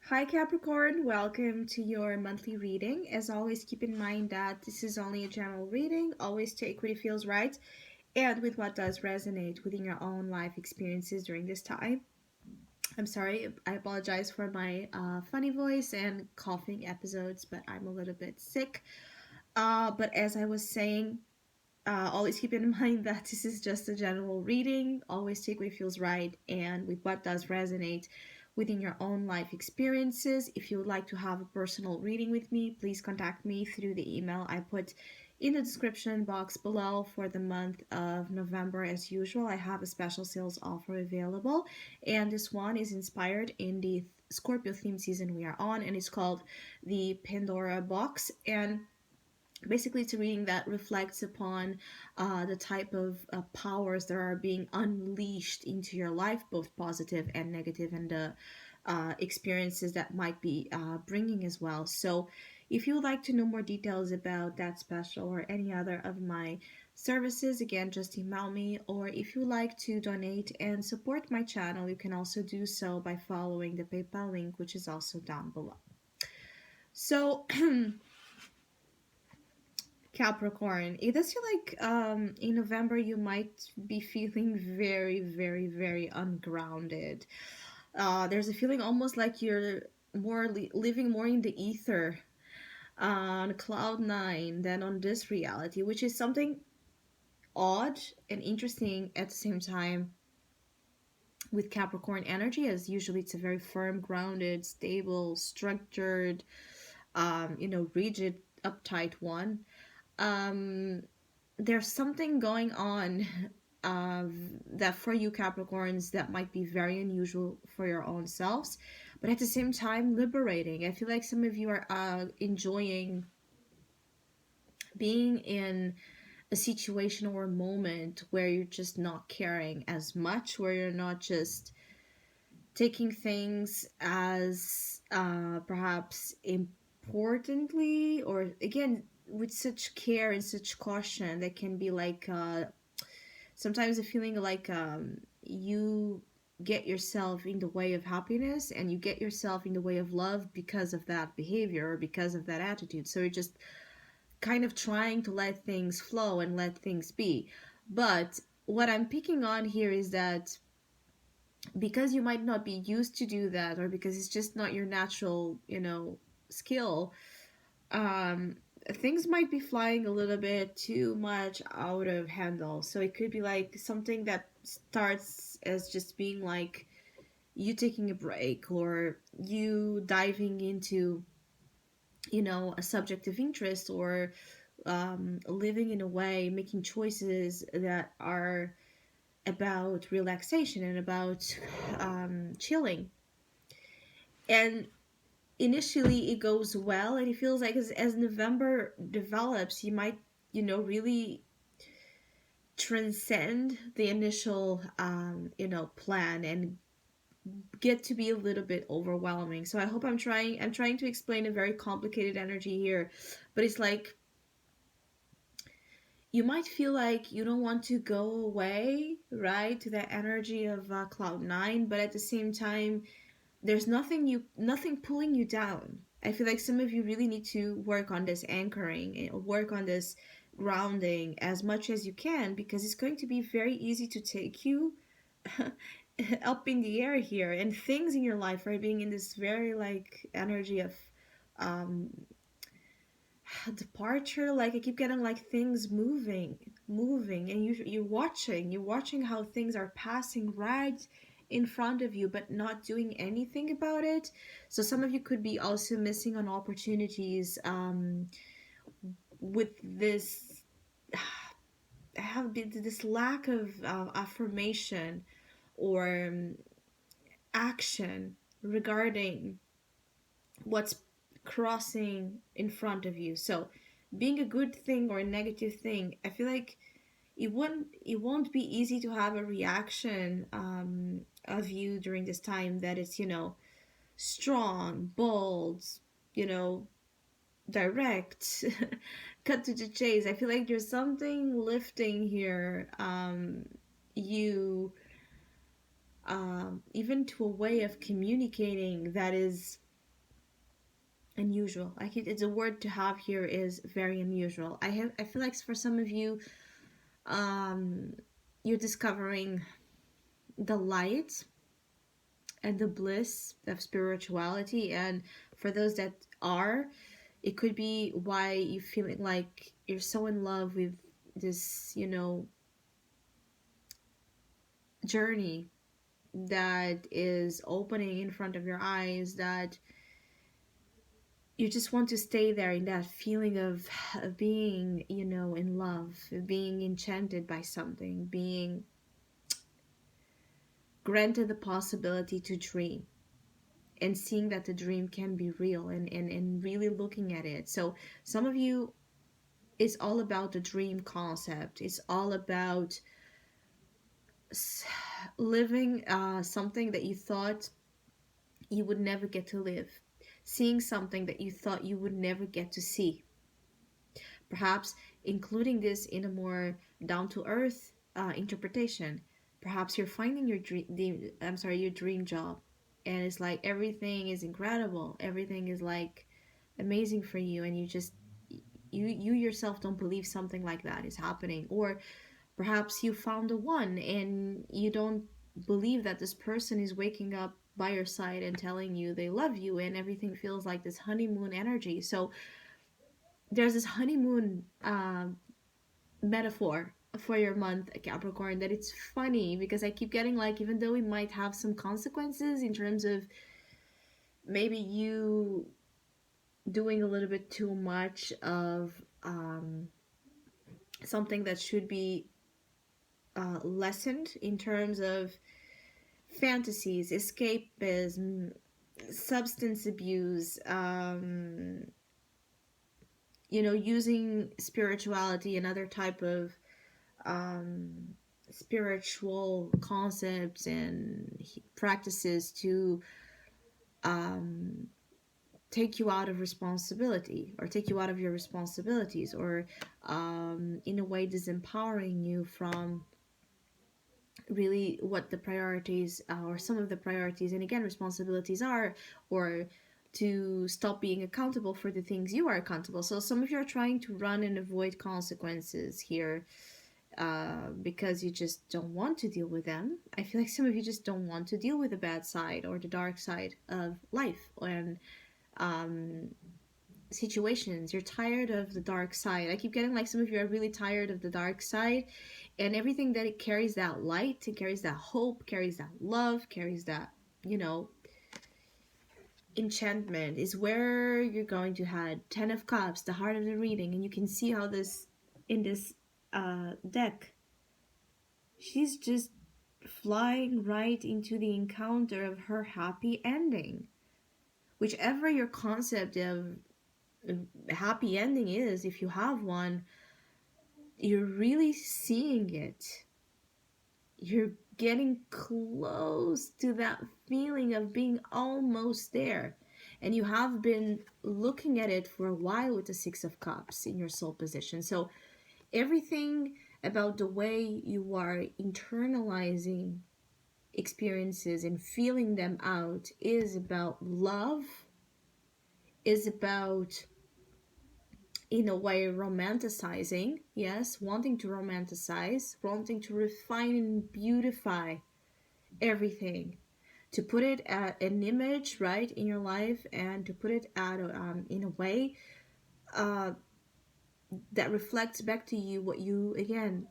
Hi Capricorn, welcome to your monthly reading. As always, keep in mind that this is only a general reading. Always take what it feels right and with what does resonate within your own life experiences during this time. I'm sorry, I apologize for my funny voice and coughing episodes, but I'm a little bit sick. But as I was saying, always keep in mind that this is just a general reading. Always take what feels right and with what does resonate within your own life experiences. If you would like to have a personal reading with me, please contact me through the email I put in the description box below. For the month of November, as usual, I have a special sales offer available, and this one is inspired in the Scorpio theme season we are on, and it's called the Pandora box. And basically it's a reading that reflects upon the type of powers that are being unleashed into your life, both positive and negative, and the experiences that might be bringing as well. So if you would like to know more details about that special or any other of my services, again, just email me. Or if you like to donate and support my channel, you can also do so by following the PayPal link, which is also down below. So Capricorn, it does feel like in November you might be feeling very, very, very ungrounded. There's a feeling almost like you're more living more in the ether on cloud nine than on this reality, which is something odd and interesting at the same time with Capricorn energy, as usually it's a very firm, grounded, stable, structured, rigid, uptight one. Um, there's something going on uh, that for you Capricorns that might be very unusual for your own selves, but at the same time liberating. I feel like some of you are enjoying being in a situation or a moment where you're just not caring as much, where you're not just taking things as perhaps importantly, or again with such care and such caution that can be like sometimes a feeling like you get yourself in the way of happiness and you get yourself in the way of love because of that behavior or because of that attitude. So you're just kind of trying to let things flow and let things be. But what I'm picking on here is that because you might not be used to do that, or because it's just not your natural, skill, um things might be flying a little bit too much out of handle. So it could be like something that starts as just being like you taking a break or you diving into a subject of interest, or living in a way, making choices that are about relaxation and about chilling. And initially it goes well, and it feels like as November develops, you might really transcend the initial plan and get to be a little bit overwhelming. So I hope I'm trying to explain a very complicated energy here, but it's like you might feel like you don't want to go away, right, to that energy of cloud nine, but at the same time there's nothing pulling you down. I feel like some of you really need to work on this anchoring and work on this grounding as much as you can, because it's going to be very easy to take you up in the air here, and things in your life are being in this very like energy of um departure. Like I keep getting like things moving, and you're watching how things are passing right in front of you but not doing anything about it. So some of you could be also missing on opportunities with this have been this lack of affirmation or action regarding what's crossing in front of you. So being a good thing or a negative thing, I feel like it won't be easy to have a reaction of you during this time that is strong, bold, you know direct, cut to the chase. I feel like there's something lifting here, you even to a way of communicating that is unusual. It's a word to have here is very unusual. I feel like for some of you, um, you're discovering the light and the bliss of spirituality, and for those that are, it could be why you feeling like you're so in love with this, journey that is opening in front of your eyes, that you just want to stay there in that feeling of being, in love, being enchanted by something, being granted the possibility to dream, and seeing that the dream can be real, and really looking at it. So some of you, it's all about the dream concept. It's all about living something that you thought you would never get to live, seeing something that you thought you would never get to see. Perhaps including this in a more down to earth interpretation. Perhaps you're finding your dream job, and it's like everything is incredible, everything is like amazing for you, and you yourself don't believe something like that is happening. Or perhaps you found the one and you don't believe that this person is waking up by your side and telling you they love you, and everything feels like this honeymoon energy. So there's this honeymoon metaphor for your month, Capricorn, that it's funny because I keep getting like, even though it might have some consequences in terms of maybe you doing a little bit too much of something that should be lessened in terms of fantasies, escapism, substance abuse, using spirituality and other type of um, spiritual concepts and practices to um, take you out of responsibility, or take you out of your responsibilities, or in a way disempowering you from really what the priorities or some of the priorities and again responsibilities are, or to stop being accountable for the things you are accountable. So some of you are trying to run and avoid consequences here because you just don't want to deal with them. I feel like some of you just don't want to deal with the bad side or the dark side of life and um, situations. You're tired of the dark side. I keep getting like some of you are really tired of the dark side and everything that it carries, that light, it carries that hope, carries that love, carries that, enchantment, is where you're going to have 10 of cups, the heart of the reading. And you can see how this in this deck, she's just flying right into the encounter of her happy ending. Whichever your concept of happy ending is, if you have one, you're really seeing it. You're getting close to that feeling of being almost there. And you have been looking at it for a while with the Six of Cups in your soul position. So everything about the way you are internalizing experiences and feeling them out is about love, is about, in a way, romanticizing. Yes, wanting to romanticize, wanting to refine and beautify everything, to put it at an image right in your life, and to put it at in a way uh, that reflects back to you what you, again,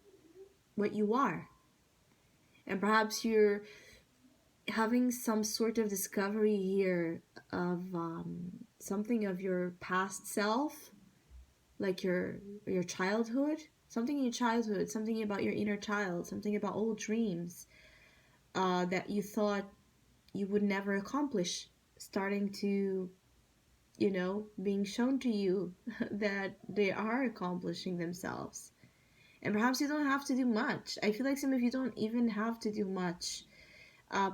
what you are. And perhaps you're having some sort of discovery here of something of your past self, like your childhood, something in your childhood, something about your inner child, something about old dreams that you thought you would never accomplish, starting to, being shown to you that they are accomplishing themselves. And perhaps you don't have to do much. I feel like some of you don't even have to do much,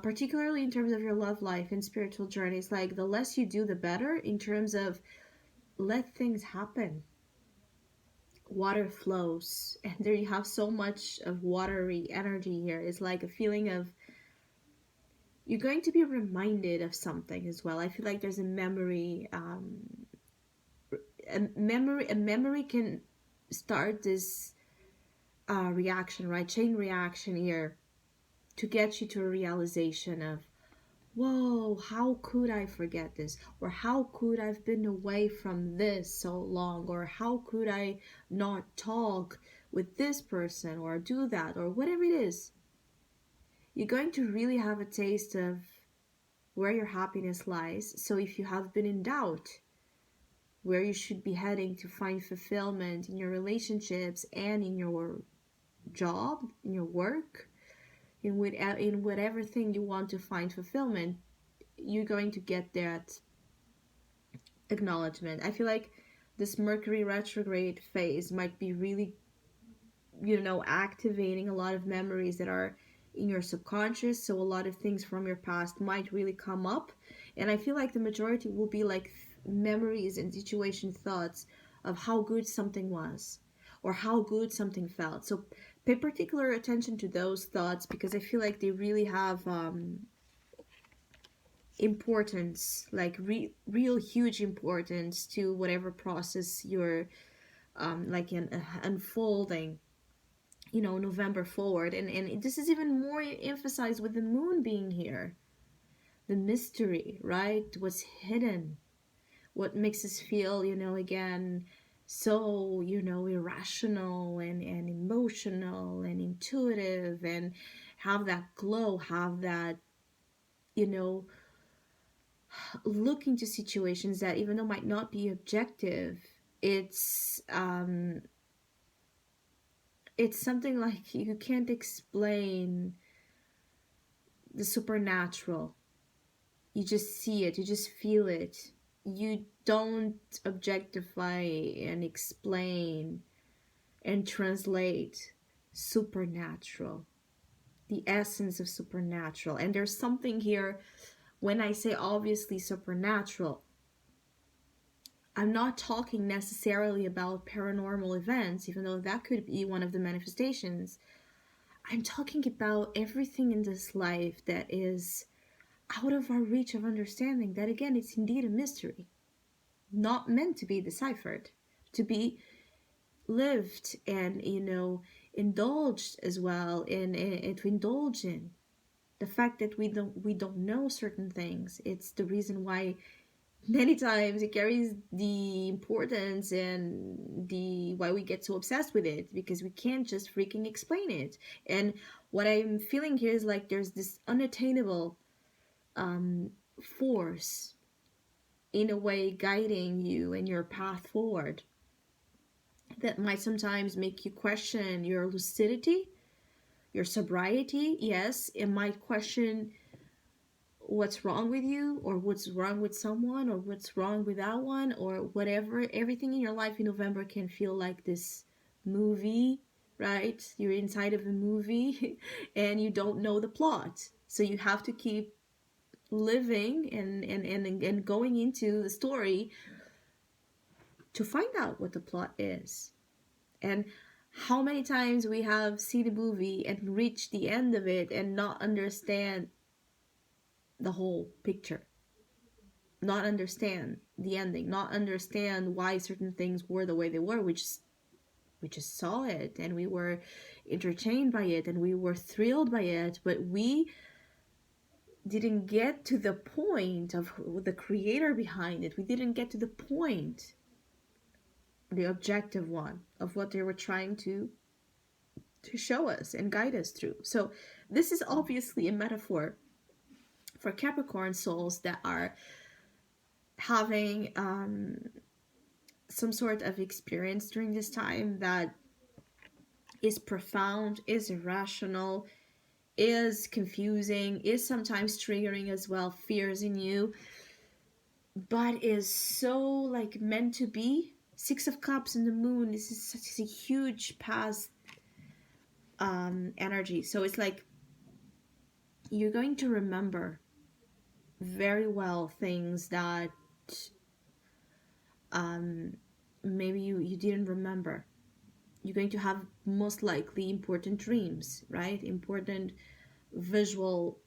particularly in terms of your love life and spiritual journeys. Like, the less you do, the better, in terms of let things happen. Water flows, and there you have so much of watery energy here. It's like a feeling of you're going to be reminded of something as well. I feel like there's a memory a memory can start this reaction, right? Chain reaction here to get you to a realization of, whoa, how could I forget this? Or how could I've been away from this so long? Or how could I not talk with this person or do that or whatever it is? You're going to really have a taste of where your happiness lies. So if you have been in doubt where you should be heading to find fulfillment in your relationships and in your job, in your work, in whatever thing you want to find fulfillment, you're going to get that acknowledgement. I feel like this Mercury retrograde phase might be really, activating a lot of memories that are in your subconscious. So a lot of things from your past might really come up. And I feel like the majority will be like memories and situation thoughts of how good something was or how good something felt. So pay particular attention to those thoughts because I feel like they really have importance, like real huge importance to whatever process you're like unfolding, November forward. And this is even more emphasized with the moon being here. The mystery, right? What's hidden, what makes us feel, again, so, irrational and emotional and intuitive, and have that glow, have that, look into situations that even though might not be objective, it's something like you can't explain the supernatural. You just see it, you just feel it. You don't objectify and explain and translate supernatural, the essence of supernatural. And there's something here when I say obviously supernatural. I'm not talking necessarily about paranormal events, even though that could be one of the manifestations. I'm talking about everything in this life that is out of our reach of understanding, that again, it's indeed a mystery, not meant to be deciphered, to be lived and, indulged as well, and to indulge in. The fact that we don't know certain things, it's the reason why many times it carries the importance and the why we get so obsessed with it, because we can't just freaking explain it. And what I'm feeling here is like there's this unattainable force in a way guiding you and your path forward that might sometimes make you question your lucidity, your sobriety. Yes, it might question what's wrong with you, or what's wrong with someone, or what's wrong with that one, or whatever. Everything in your life in November can feel like this movie, right? You're inside of a movie and you don't know the plot. So you have to keep living and going into the story to find out what the plot is. And how many times we have seen a movie and reached the end of it and not understand the whole picture, not understand the ending, not understand why certain things were the way they were. We just saw it and we were entertained by it and we were thrilled by it, but we didn't get to the point of the creator behind it. We didn't get to the point, the objective one, of what they were trying to show us and guide us through. So this is obviously a metaphor for Capricorn souls that are having some sort of experience during this time that is profound, is irrational, is confusing, is sometimes triggering as well fears in you, but is so like meant to be. Six of Cups and the moon, this is such a huge past energy. So it's like you're going to remember very well things that maybe you didn't remember. You're going to have most likely important dreams, right? Important visual,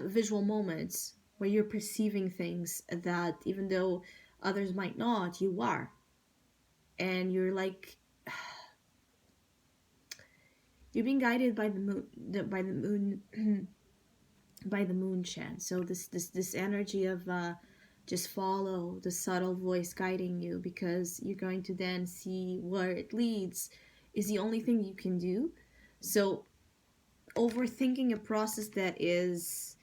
visual moments where you're perceiving things that even though others might not, you are. And you're like, you're being guided by the moon, by the moon, by the moon chant. So this energy of just follow the subtle voice guiding you, because you're going to then see where it leads is the only thing you can do. So overthinking a process that is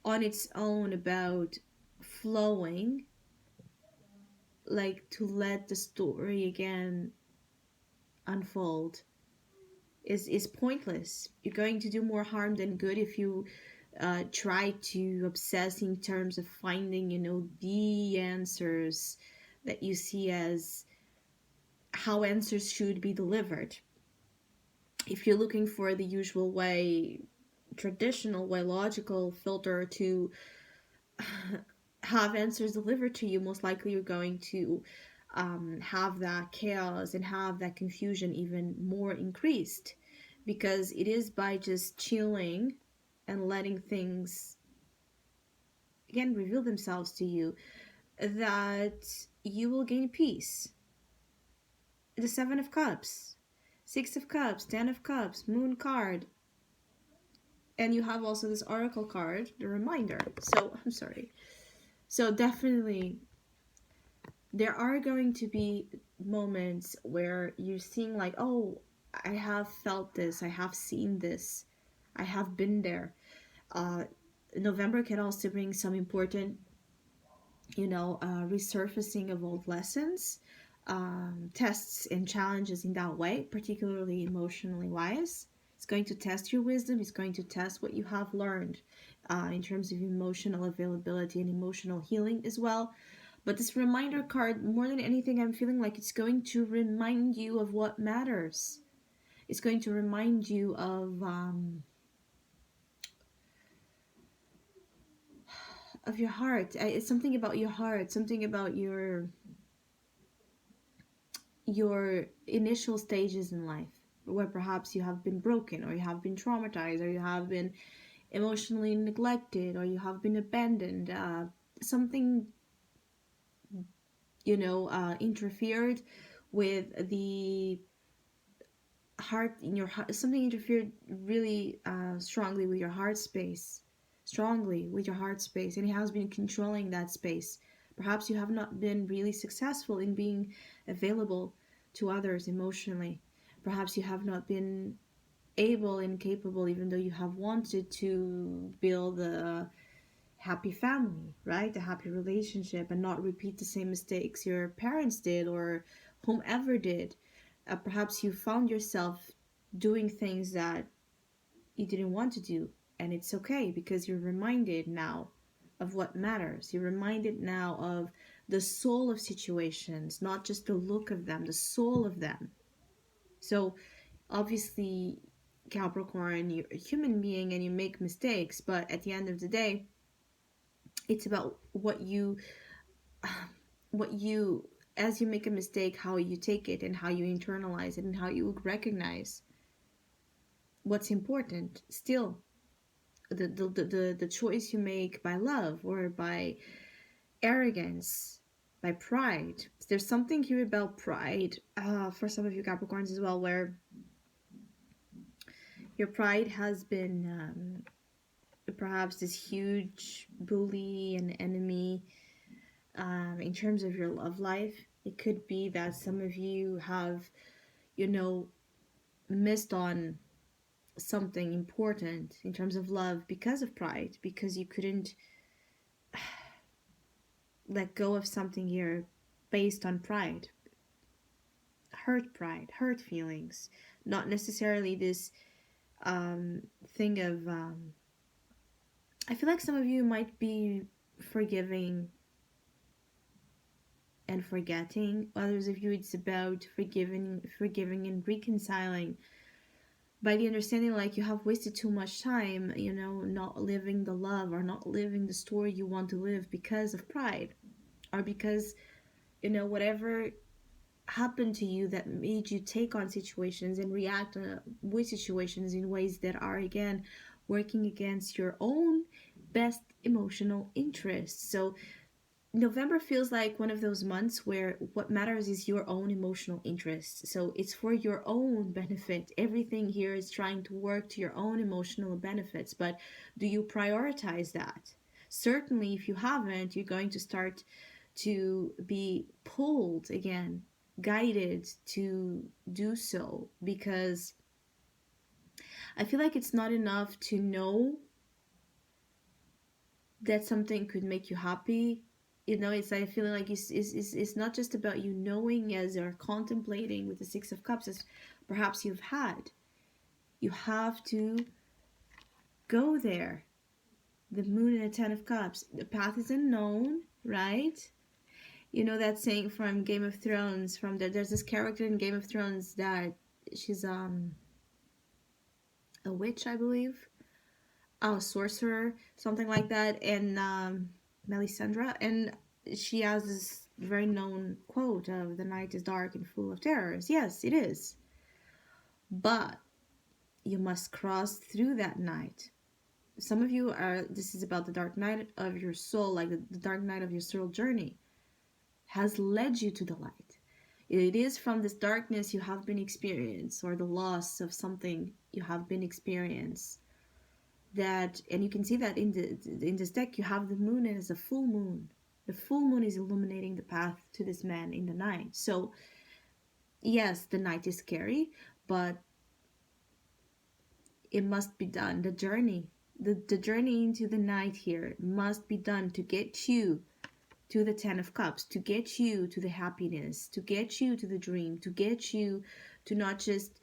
on its own about flowing, like to let the story again unfold, is pointless. You're going to do more harm than good if you try to obsess in terms of finding, the answers that you see as how answers should be delivered. If you're looking for the usual way, traditional way, logical filter to have answers delivered to you, most likely you're going to have that chaos and have that confusion even more increased, because it is by just chilling and letting things again reveal themselves to you that you will gain peace. The Seven of Cups, Six of Cups, Ten of Cups, Moon card, and you have also this Oracle card, the reminder. So I'm sorry. So definitely there are going to be moments where you're seeing like, oh, I have felt this, I have seen this, I have been there. uh November can also bring some important, resurfacing of old lessons, tests and challenges in that way, particularly emotionally wise. It's going to test your wisdom, it's going to test what you have learned in terms of emotional availability and emotional healing as well. But this reminder card, more than anything, I'm feeling like it's going to remind you of what matters. It's going to remind you of your heart. It's something about your heart, something about your initial stages in life, where perhaps you have been broken, or you have been traumatized, or you have been emotionally neglected, or you have been abandoned. Something, interfered with the heart in your heart. Something interfered really strongly with your heart space, and it has been controlling that space. Perhaps you have not been really successful in being available to others emotionally. Perhaps you have not been able and capable, even though you have wanted to build a happy family, right? A happy relationship, and not repeat the same mistakes your parents did or whomever did. Perhaps you found yourself doing things that you didn't want to do, and it's okay, because you're reminded now of what matters. You're reminded now of the soul of situations, not just the look of them, the soul of them. So obviously, Capricorn, you're a human being and you make mistakes, but at the end of the day, it's about what you as you make a mistake, how you take it and how you internalize it and how you recognize what's important still. The choice you make by love or by arrogance, by pride. There's something here about pride for some of you Capricorns as well, where your pride has been perhaps this huge bully and enemy in terms of your love life. It could be that some of you have, missed on something important in terms of love because of pride, because you couldn't let go of something here based on pride. Hurt feelings. Not necessarily this thing of. I feel like some of you might be forgiving and forgetting. Others of you, it's about forgiving and reconciling, by the understanding like you have wasted too much time, not living the love or not living the story you want to live because of pride, or because, whatever happened to you that made you take on situations and react with situations in ways that are, again, working against your own best emotional interests. So November feels like one of those months where what matters is your own emotional interest. So it's for your own benefit. Everything here is trying to work to your own emotional benefits. But do you prioritize that? Certainly, if you haven't, you're going to start to be pulled again, guided to do so, because I feel like it's not enough to know that something could make you happy. It's, I feel like it's not just about you knowing as you're contemplating with the Six of Cups, as perhaps you've had. You have to go there. The Moon and the Ten of Cups. The path is unknown, right? You know that saying from Game of Thrones. There's this character in Game of Thrones that she's a witch, I believe, a sorcerer, something like that, and Melisandre, and she has this very known quote of "The night is dark and full of terrors." Yes, it is, but you must cross through that night. Some of you are. This is about the dark night of your soul, like the dark night of your soul journey, has led you to the light. It is from this darkness you have been experienced, or the loss of something you have been experienced, that, and you can see that in this deck you have the moon as a full moon. The full moon is illuminating the path to this man in the night. So yes, the night is scary, but it must be done. The journey into the night here must be done to get you to the Ten of Cups, to get you to the happiness, to get you to the dream, to get you to not just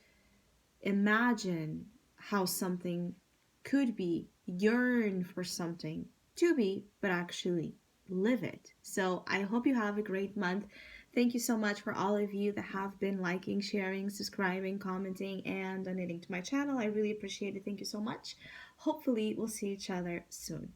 imagine how something could be, yearn for something to be, but actually live it. So I hope you have a great month. Thank you so much for all of you that have been liking, sharing, subscribing, commenting, and donating to my channel. I really appreciate it. Thank you so much. Hopefully, we'll see each other soon.